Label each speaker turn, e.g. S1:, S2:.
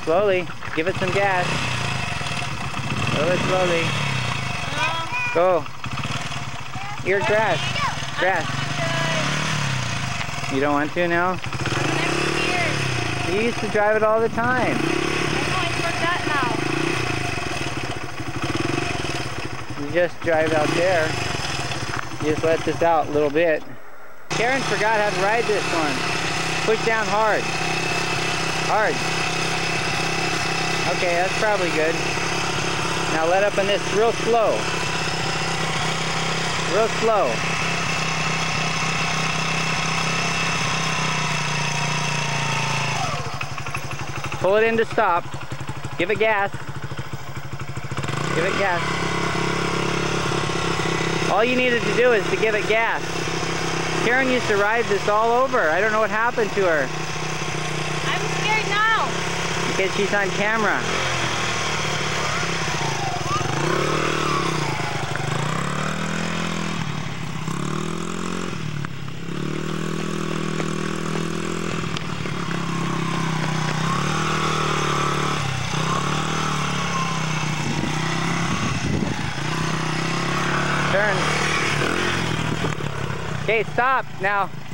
S1: Slowly. Give it some gas. Slowly. Go. Here, grass. Grass. You don't want to now? You used to drive it all the time.
S2: I know, I forgot now.
S1: You just drive out there. You just let this out a little bit. Karen forgot how to ride this one. Push down hard. Hard. Okay, that's probably good. Now let up on this real slow. Real slow. Pull it in to stop. Give it gas. Give it gas. All you needed to do is to give it gas. Karen used to ride this all over. I don't know what happened to her.
S2: I'm scared now.
S1: Because she's on camera. Turn. Okay, stop now.